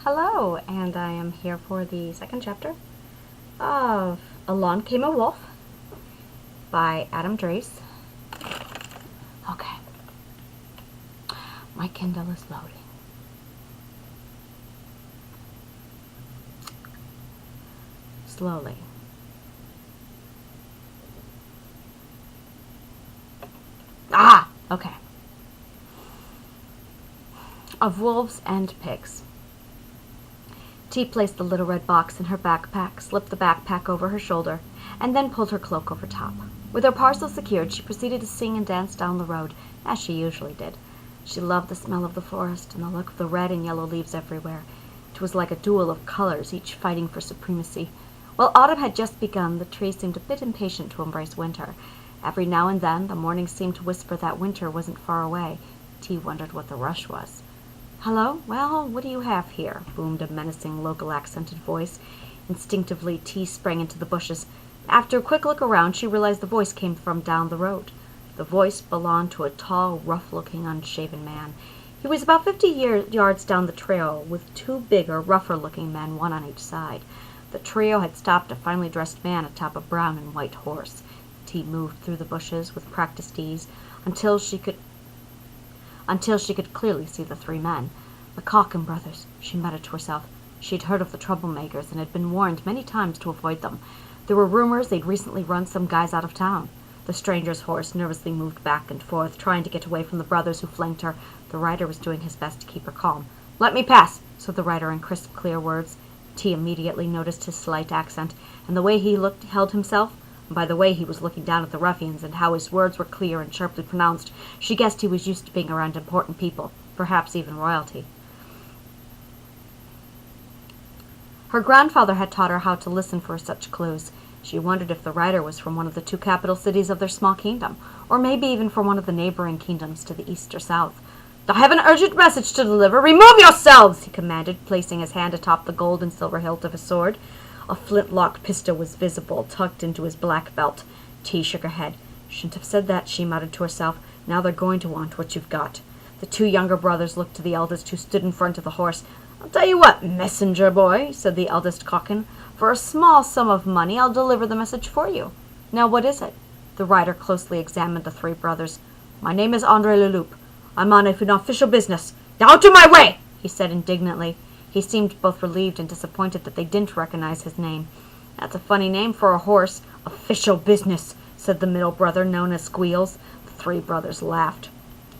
Hello, and I am here for the second chapter of Along Came a Wolf by Dreece. Okay, my Kindle is loading. Slowly. Okay. Of wolves and pigs. T placed the little red box in her backpack, slipped the backpack over her shoulder, and then pulled her cloak over top. With her parcel secured, she proceeded to sing and dance down the road, as she usually did. She loved the smell of the forest and the look of the red and yellow leaves everywhere. It was like a duel of colors, each fighting for supremacy. While autumn had just begun, the trees seemed a bit impatient to embrace winter. Every now and then, the morning seemed to whisper that winter wasn't far away. T wondered what the rush was. "Hello? Well, what do you have here?" boomed a menacing, local-accented voice. Instinctively, T sprang into the bushes. After a quick look around, she realized the voice came from down the road. The voice belonged to a tall, rough-looking, unshaven man. He was about 50 yards down the trail, with two bigger, rougher-looking men, one on each side. The trio had stopped a finely dressed man atop a brown and white horse. T moved through the bushes with practiced ease until she could clearly see the three men. The Cochran brothers, she muttered to herself. She had heard of the troublemakers and had been warned many times to avoid them. There were rumors they'd recently run some guys out of town. The stranger's horse nervously moved back and forth, trying to get away from the brothers who flanked her. The rider was doing his best to keep her calm. "Let me pass," said the rider in crisp, clear words. T immediately noticed his slight accent, and the way he held himself. By the way he was looking down at the ruffians, and how his words were clear and sharply pronounced, she guessed he was used to being around important people, perhaps even royalty. Her grandfather had taught her how to listen for such clues. She wondered if the rider was from one of the two capital cities of their small kingdom, or maybe even from one of the neighboring kingdoms to the east or south. "I have an urgent message to deliver. Remove yourselves!" he commanded, placing his hand atop the gold and silver hilt of his sword. A flintlock pistol was visible, tucked into his black belt. T shook her head. "Shouldn't have said that," she muttered to herself. "Now they're going to want what you've got." The two younger brothers looked to the eldest, who stood in front of the horse. "I'll tell you what, messenger boy," said the eldest Cochran. "For a small sum of money, I'll deliver the message for you. Now what is it?" The rider closely examined the three brothers. "My name is Andre Leloup. I'm on an official business." "Out of my way!" he said indignantly. He seemed both relieved and disappointed that they didn't recognize his name. "That's a funny name for a horse. Official business," said the middle brother, known as Squeals. The three brothers laughed.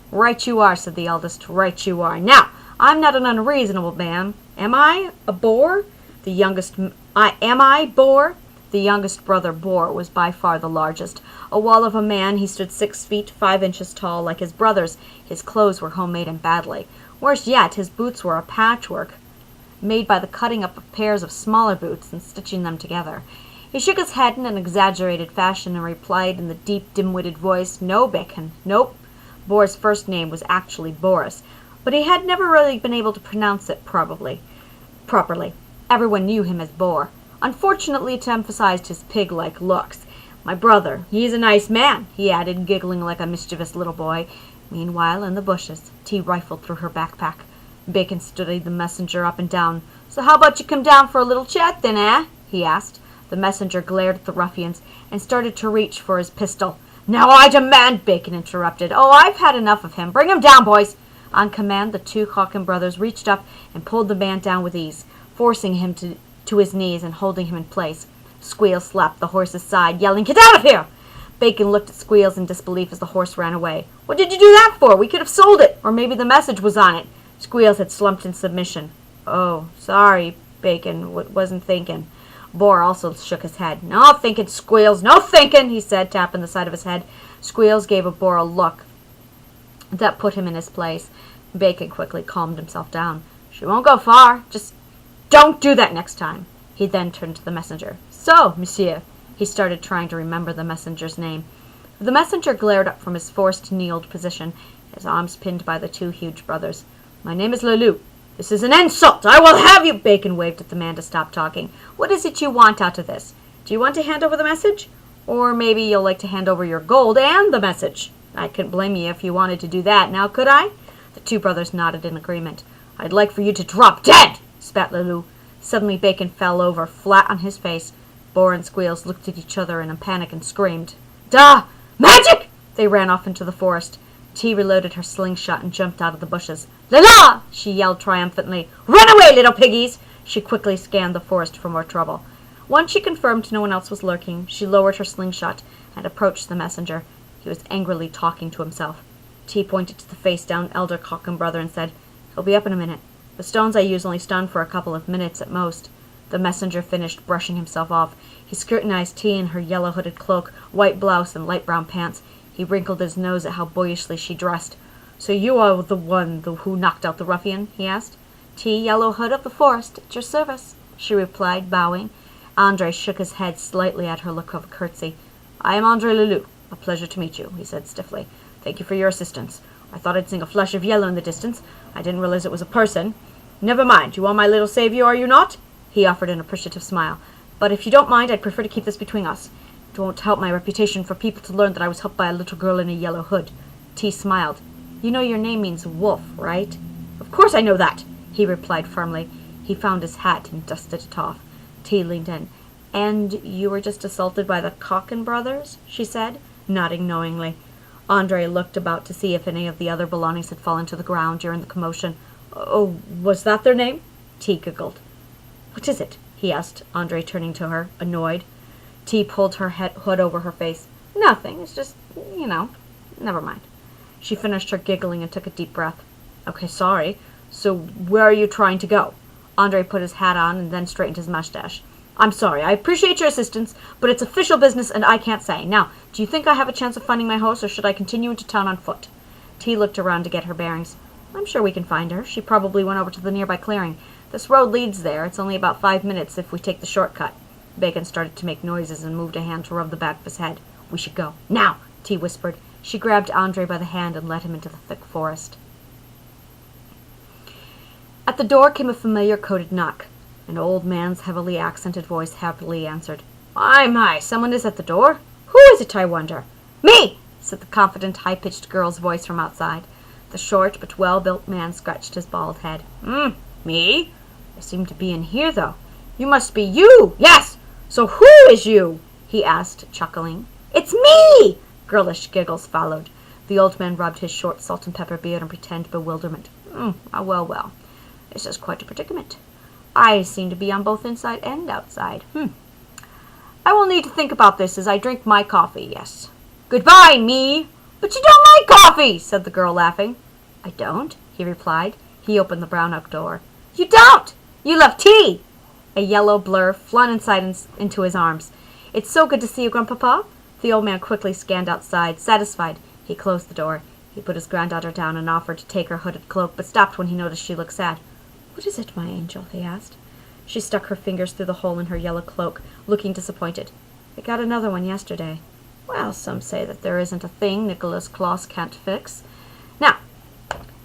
"Right you are," said the eldest. "Right you are. Now, I'm not an unreasonable man. Am I? A boor? Am I, Boar?" The youngest brother, Boar, was by far the largest. A wall of a man, he stood 6 feet 5 inches tall. Like his brothers, his clothes were homemade and badly. Worse yet, his boots were a patchwork, made by the cutting up of pairs of smaller boots and stitching them together. He shook his head in an exaggerated fashion and replied in the deep, dim-witted voice, "No, Bacon, nope." Boar's first name was actually Boris, but he had never really been able to pronounce it properly. Everyone knew him as Boar. Unfortunately, it emphasized his pig-like looks. "My brother, he's a nice man," he added, giggling like a mischievous little boy. Meanwhile, in the bushes, T rifled through her backpack. Bacon studied the messenger up and down. "So how about you come down for a little chat then, eh?" he asked. The messenger glared at the ruffians and started to reach for his pistol. "Now I demand," Bacon interrupted. "Oh, I've had enough of him. Bring him down, boys." On command, the two Cochran brothers reached up and pulled the man down with ease, forcing him to his knees and holding him in place. Squeals slapped the horse's side, yelling, "Get out of here!" Bacon looked at Squeals in disbelief as the horse ran away. "What did you do that for? We could have sold it, or maybe the message was on it." Squeals had slumped in submission. "Oh, sorry, Bacon, wasn't thinking." Boar also shook his head. "No thinking, Squeals, no thinking," he said, tapping the side of his head. Squeals gave Boar a look that put him in his place. Bacon quickly calmed himself down. "She won't go far. Just don't do that next time." He then turned to the messenger. "So, monsieur," he started, trying to remember the messenger's name. The messenger glared up from his forced kneeled position, his arms pinned by the two huge brothers. "My name is Leloup. This is an insult. I will have you—" Bacon waved at the man to stop talking. "What is it you want out of this? Do you want to hand over the message? Or maybe you'll like to hand over your gold and the message. I couldn't blame you if you wanted to do that, now could I?" The two brothers nodded in agreement. "I'd like for you to drop dead," spat Lulu. Suddenly Bacon fell over, flat on his face. Boar and Squeals looked at each other in a panic and screamed. "Duh! Magic!" They ran off into the forest. T reloaded her slingshot and jumped out of the bushes. "La-la!" she yelled triumphantly. "Run away, little piggies!" She quickly scanned the forest for more trouble. Once she confirmed no one else was lurking, she lowered her slingshot and approached the messenger. He was angrily talking to himself. T pointed to the face-down elder Cock and brother and said, "He'll be up in a minute. The stones I use only stun for a couple of minutes at most." The messenger finished brushing himself off. He scrutinized T in her yellow hooded cloak, white blouse, and light brown pants. He wrinkled his nose at how boyishly she dressed. "So you are the one who knocked out the ruffian?" he asked. "T, Yellow Hood of the Forest, at your service," she replied, bowing. Andre shook his head slightly at her look of a curtsy. "I am Andre Lulu. A pleasure to meet you," he said stiffly. "Thank you for your assistance. I thought I'd seen a flash of yellow in the distance. I didn't realize it was a person. Never mind, you are my little savior, are you not?" He offered an appreciative smile. "But if you don't mind, I'd prefer to keep this between us. It won't help my reputation for people to learn that I was helped by a little girl in a yellow hood." T smiled. "You know your name means wolf, right?" "Of course I know that," he replied firmly. He found his hat and dusted it off. T leaned in. "And you were just assaulted by the Cocken brothers?" she said, nodding knowingly. Andre looked about to see if any of the other belongings had fallen to the ground during the commotion. "Oh, was that their name?" T giggled. "What is it?" he asked, Andre turning to her, annoyed. T pulled her hood over her face. "Nothing, it's just, never mind." She finished her giggling and took a deep breath. "Okay, sorry. So where are you trying to go?" Andre put his hat on and then straightened his mustache. "I'm sorry. I appreciate your assistance, but it's official business and I can't say. Now, do you think I have a chance of finding my horse, or should I continue into town on foot?" T looked around to get her bearings. "I'm sure we can find her. She probably went over to the nearby clearing. This road leads there. It's only about 5 minutes if we take the shortcut." Bacon started to make noises and moved a hand to rub the back of his head. "We should go. Now!" T whispered. She grabbed Andre by the hand and led him into the thick forest. At the door came a familiar coded knock. An old man's heavily accented voice happily answered. My, someone is at the door? Who is it, I wonder?" "Me!" said the confident, high-pitched girl's voice from outside. The short but well-built man scratched his bald head. Me? I seem to be in here, though. You must be you! Yes! So who is you?" he asked, chuckling. "It's me!" Girlish giggles followed. The old man rubbed his short salt-and-pepper beard and pretended bewilderment. Well. This is quite a predicament. I seem to be on both inside and outside. I will need to think about this as I drink my coffee, yes. Goodbye, me! But you don't like coffee, said the girl, laughing. I don't, he replied. He opened the brown oak door. You don't! You love tea! A yellow blur flung into his arms. It's so good to see you, Grandpapa. The old man quickly scanned outside. Satisfied, he closed the door. He put his granddaughter down and offered to take her hooded cloak, but stopped when he noticed she looked sad. What is it, my angel? He asked. She stuck her fingers through the hole in her yellow cloak, looking disappointed. I got another one yesterday. Well, some say that there isn't a thing Nikolas Klaus can't fix. Now,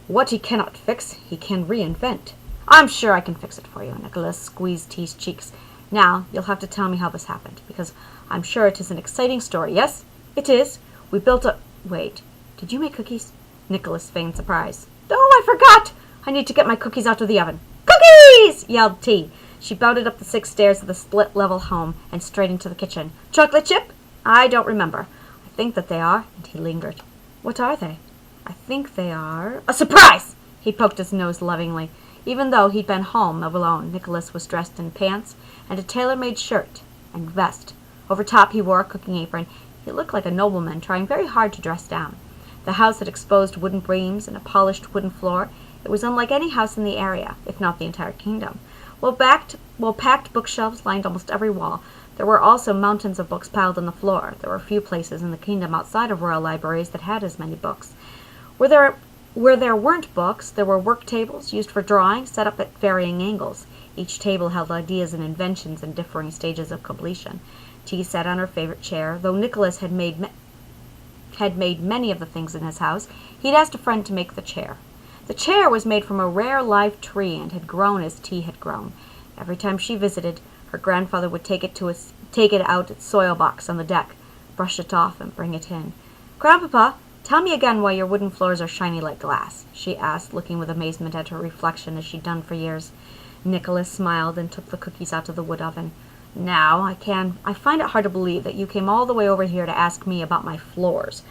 what he cannot fix, he can reinvent. I'm sure I can fix it for you, Nikolas squeezed T's cheeks. Now, you'll have to tell me how this happened, because I'm sure it is an exciting story. Yes, it is. We built a... Wait, did you make cookies? Nikolas feigned surprise. Oh, I forgot! I need to get my cookies out of the oven. Cookies! Yelled T. She bounded up the 6 stairs of the split-level home and straight into the kitchen. Chocolate chip? I don't remember. I think that they are. And he lingered. What are they? I think they are... A surprise! He poked his nose lovingly. Even though he'd been home alone, Nikolas was dressed in pants and a tailor-made shirt and vest. Over top he wore a cooking apron. He looked like a nobleman trying very hard to dress down. The house had exposed wooden beams and a polished wooden floor. It was unlike any house in the area, if not the entire kingdom. Well-packed bookshelves lined almost every wall. There were also mountains of books piled on the floor. There were few places in the kingdom outside of royal libraries that had as many books. Where there weren't books, there were work tables used for drawing, set up at varying angles. Each table held ideas and inventions in differing stages of completion. T sat on her favorite chair. Though Nikolas had made many of the things in his house, he'd asked a friend to make the chair. The chair was made from a rare live tree and had grown as T had grown. Every time she visited, her grandfather would take it out its soil box on the deck, brush it off, and bring it in. Grandpapa, tell me again why your wooden floors are shiny like glass, she asked, looking with amazement at her reflection as she'd done for years. Nikolas smiled and took the cookies out of the wood oven. Now, I find it hard to believe that you came all the way over here to ask me about my floors.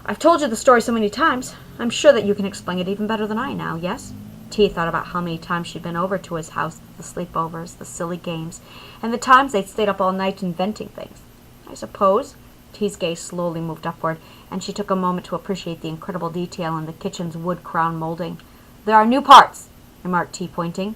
I've told you the story so many times. I'm sure that you can explain it even better than I now, yes? T thought about how many times she'd been over to his house, the sleepovers, the silly games, and the times they'd stayed up all night inventing things. I suppose. T's gaze slowly moved upward, and she took a moment to appreciate the incredible detail in the kitchen's wood crown molding. There are new parts, remarked T, pointing.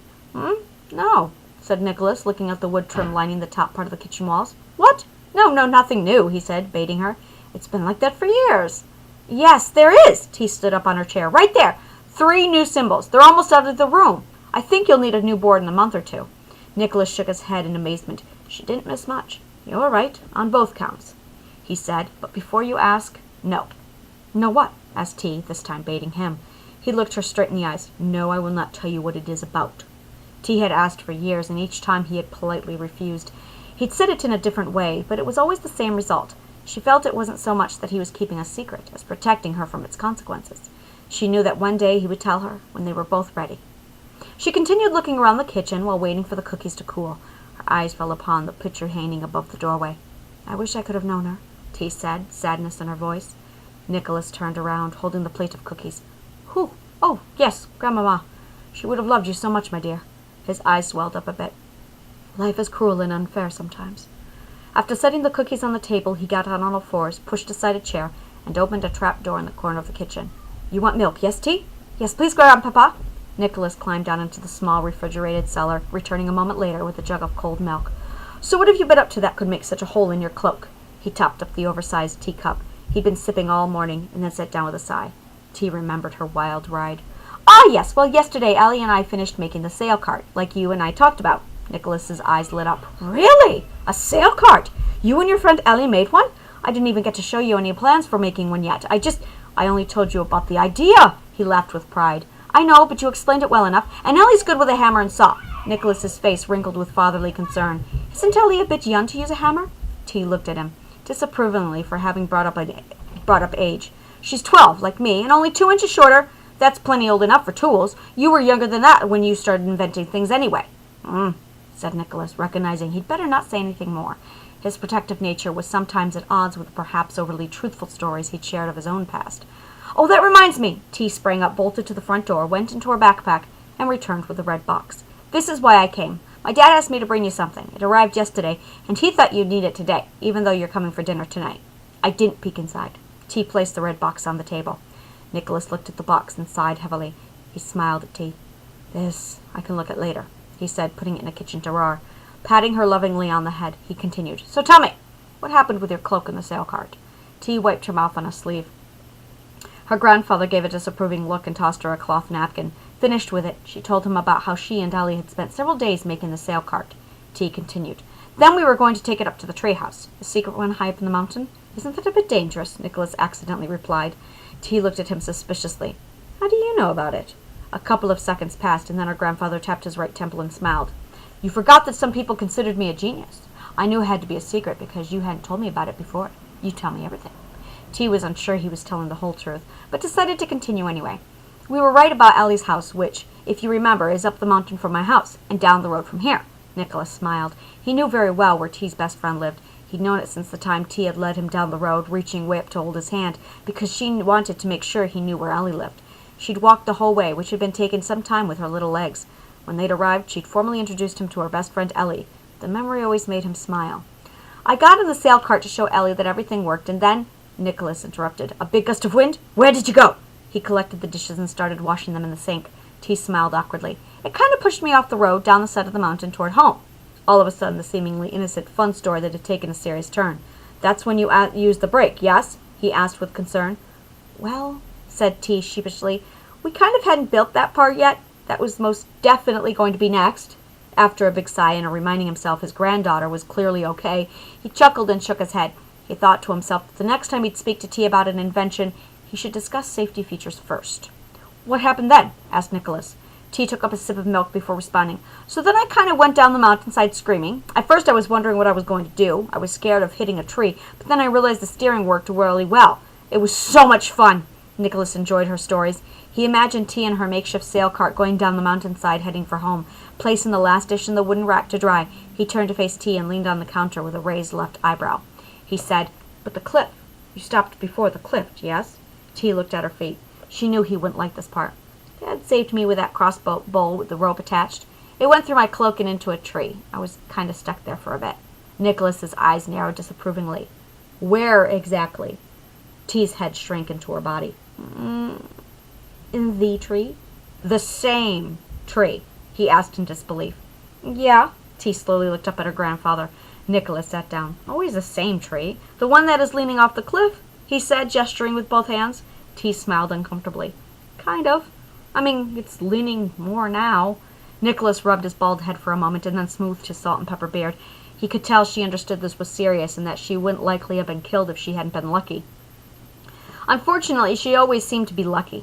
No, said Nikolas, looking at the wood trim lining the top part of the kitchen walls. What? No, nothing new, he said, baiting her. It's been like that for years. Yes, there is. T stood up on her chair. Right there. 3 new symbols. They're almost out of the room. I think you'll need a new board in a month or 2. Nikolas shook his head in amazement. She didn't miss much. You're right, on both counts, he said, but before you ask, no. No what? Asked T, this time baiting him. He looked her straight in the eyes. No, I will not tell you what it is about. T had asked for years, and each time he had politely refused. He'd said it in a different way, but it was always the same result. She felt it wasn't so much that he was keeping a secret as protecting her from its consequences. She knew that one day he would tell her when they were both ready. She continued looking around the kitchen while waiting for the cookies to cool. Her eyes fell upon the pitcher hanging above the doorway. I wish I could have known her, T said, sadness in her voice. Nikolas turned around, holding the plate of cookies. Who? Oh, yes, Grandmama. She would have loved you so much, my dear. His eyes swelled up a bit. Life is cruel and unfair sometimes. After setting the cookies on the table, he got on all fours, pushed aside a chair, and opened a trap door in the corner of the kitchen. You want milk, yes, T? Yes, please, Grandpapa. Nikolas climbed down into the small refrigerated cellar, returning a moment later with a jug of cold milk. So what have you been up to that could make such a hole in your cloak? He topped up the oversized teacup. He'd been sipping all morning, and then sat down with a sigh. T remembered her wild ride. Ah, yes, well, yesterday Ellie and I finished making the sail cart, like you and I talked about. Nikolas's eyes lit up. Really? A sail cart? You and your friend Ellie made one? I didn't even get to show you any plans for making one yet. I only told you about the idea. He laughed with pride. I know, but you explained it well enough, and Ellie's good with a hammer and saw. Nikolas's face wrinkled with fatherly concern. Isn't Ellie a bit young to use a hammer? T looked at him, disapprovingly for having brought up age. She's 12, like me, and only 2 inches shorter. That's plenty old enough for tools. You were younger than that when you started inventing things anyway. Said Nikolas, recognizing he'd better not say anything more. His protective nature was sometimes at odds with perhaps overly truthful stories he'd shared of his own past. Oh, that reminds me! T sprang up, bolted to the front door, went into her backpack, and returned with a red box. This is why I came. My dad asked me to bring you something. It arrived yesterday, and he thought you'd need it today, even though you're coming for dinner tonight. I didn't peek inside. T placed the red box on the table. Nikolas looked at the box and sighed heavily. He smiled at T. This I can look at later, he said, putting it in a kitchen drawer. Patting her lovingly on the head, he continued. So tell me, what happened with your cloak in the sail cart? T wiped her mouth on a sleeve. Her grandfather gave a disapproving look and tossed her a cloth napkin. Finished with it, she told him about how she and Ellie had spent several days making the sail cart. T continued. Then we were going to take it up to the treehouse, the secret one high up in the mountain. Isn't that a bit dangerous? Nikolas accidentally replied. T looked at him suspiciously. How do you know about it? A couple of seconds passed, and then her grandfather tapped his right temple and smiled. You forgot that some people considered me a genius. I knew it had to be a secret because you hadn't told me about it before. You tell me everything. T was unsure he was telling the whole truth, but decided to continue anyway. We were right about Ellie's house, which, if you remember, is up the mountain from my house, and down the road from here. Nikolas smiled. He knew very well where T's best friend lived. He'd known it since the time T had led him down the road, reaching way up to hold his hand, because she wanted to make sure he knew where Ellie lived. She'd walked the whole way, which had been taking some time with her little legs. When they'd arrived, she'd formally introduced him to her best friend Ellie. The memory always made him smile. I got in the sail cart to show Ellie that everything worked, and then... Nikolas interrupted. A big gust of wind? Where did you go? He collected the dishes and started washing them in the sink. T smiled awkwardly. It kind of pushed me off the road, down the side of the mountain, toward home. All of a sudden, the seemingly innocent fun story that had taken a serious turn. That's when you used the brake, yes? He asked with concern. Well, said T sheepishly, we kind of hadn't built that part yet. That was most definitely going to be next. After a big sigh and a reminding himself his granddaughter was clearly okay, he chuckled and shook his head. He thought to himself that the next time he'd speak to T about an invention, he should discuss safety features first. What happened then? Asked Nikolas. T took up a sip of milk before responding. So then I kind of went down the mountainside screaming. At first I was wondering what I was going to do. I was scared of hitting a tree, but then I realized the steering worked really well. It was so much fun. Nikolas enjoyed her stories. He imagined Tea and her makeshift sail cart going down the mountainside heading for home. Placing the last dish in the wooden rack to dry, he turned to face Tea and leaned on the counter with a raised left eyebrow. He said, "But the cliff. You stopped before the cliff, yes?" Tea looked at her feet. She knew he wouldn't like this part. "Dad saved me with that crossbow bowl with the rope attached. It went through my cloak and into a tree. I was kind of stuck there for a bit." Nikolas's eyes narrowed disapprovingly. "Where exactly?" Tea's head shrank into her body. "In the tree?" "The same tree?" he asked in disbelief. "Yeah." Tea slowly looked up at her grandfather. Nikolas sat down. "Always the same tree. The one that is leaning off the cliff," he said, gesturing with both hands. Tea smiled uncomfortably. "Kind of. I mean, it's leaning more now." Nikolas rubbed his bald head for a moment and then smoothed his salt and pepper beard. He could tell she understood this was serious and that she wouldn't likely have been killed if she hadn't been lucky. Unfortunately, she always seemed to be lucky.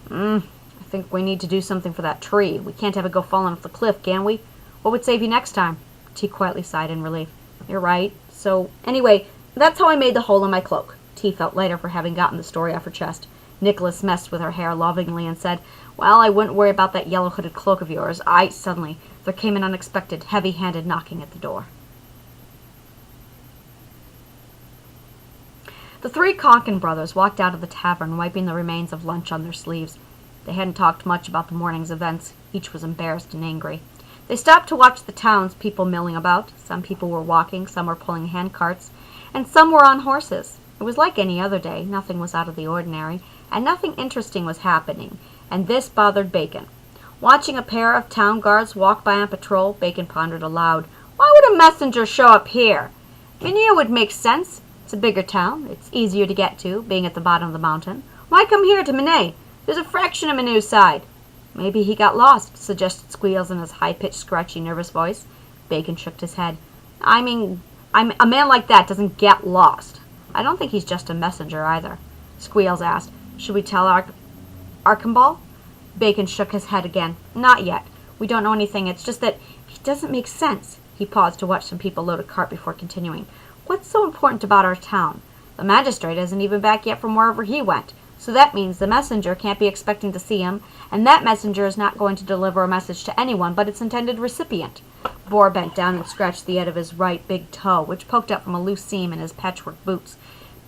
I think we need to do something for that tree. We can't have it go falling off the cliff, can we? What would save you next time?" Tea quietly sighed in relief. "You're right. So, anyway, that's how I made the hole in my cloak." Tea felt lighter for having gotten the story off her chest. Nikolas messed with her hair lovingly and said, "Well, I wouldn't worry about that yellow-hooded cloak of yours. Suddenly, there came an unexpected, heavy-handed knocking at the door. The three Conkin brothers walked out of the tavern, wiping the remains of lunch on their sleeves. They hadn't talked much about the morning's events. Each was embarrassed and angry. They stopped to watch the townspeople milling about. Some people were walking, some were pulling hand carts, and some were on horses. It was like any other day. Nothing was out of the ordinary, and nothing interesting was happening, and this bothered Bacon. Watching a pair of town guards walk by on patrol, Bacon pondered aloud. Why would a messenger show up here? Veneer would make sense. It's a bigger town. It's easier to get to, being at the bottom of the mountain. Why come here to Manet? There's a fraction of Manu's side. Maybe he got lost, suggested Squeals in his high-pitched, scratchy, nervous voice. Bacon shook his head. A man like that doesn't get lost. I don't think he's just a messenger, either. Squeals asked, Should we tell Archambault? Bacon shook his head again. Not yet. We don't know anything. It's just that he doesn't make sense. He paused to watch some people load a cart before continuing. What's so important about our town? The magistrate isn't even back yet from wherever he went. So that means the messenger can't be expecting to see him, and that messenger is not going to deliver a message to anyone but its intended recipient. Boar bent down and scratched the end of his right big toe, which poked out from a loose seam in his patchwork boots.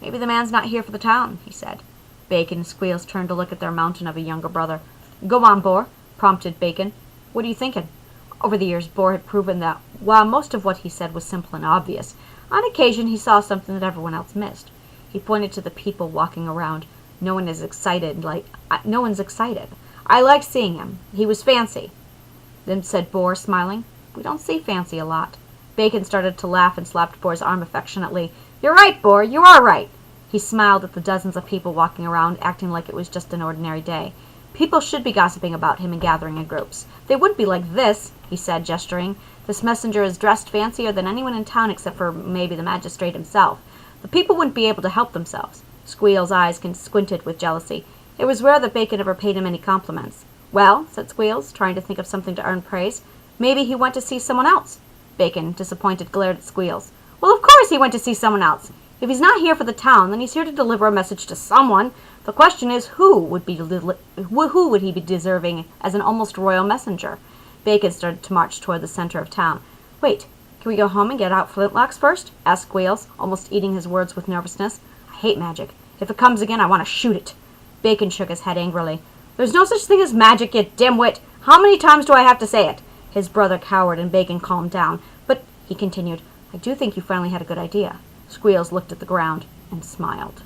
Maybe the man's not here for the town, he said. Bacon and Squeals turned to look at their mountain of a younger brother. Go on, Boar, prompted Bacon. What are you thinking? Over the years, Boar had proven that, while most of what he said was simple and obvious, on occasion he saw something that everyone else missed. He pointed to the people walking around. No one's excited. I liked seeing him. He was fancy. Then said Boar, smiling. We don't see fancy a lot. Bacon started to laugh and slapped Boar's arm affectionately. You're right, Boar, you are right. He smiled at the dozens of people walking around, acting like it was just an ordinary day. People should be gossiping about him and gathering in groups. They wouldn't be like this, he said, gesturing. This messenger is dressed fancier than anyone in town except for maybe the magistrate himself. The people wouldn't be able to help themselves. Squeal's eyes squinted with jealousy. It was rare that Bacon ever paid him any compliments. Well, said Squeals, trying to think of something to earn praise, maybe he went to see someone else. Bacon, disappointed, glared at Squeals. Well, of course he went to see someone else. If he's not here for the town, then he's here to deliver a message to someone. The question is, who would he be deserving as an almost royal messenger? Bacon started to march toward the center of town. Wait, can we go home and get out flintlocks first? Asked Squeals, almost eating his words with nervousness. I hate magic. If it comes again, I want to shoot it. Bacon shook his head angrily. There's no such thing as magic, you dimwit. How many times do I have to say it? His brother cowered and Bacon calmed down. But, he continued, I do think you finally had a good idea. Squeals looked at the ground and smiled.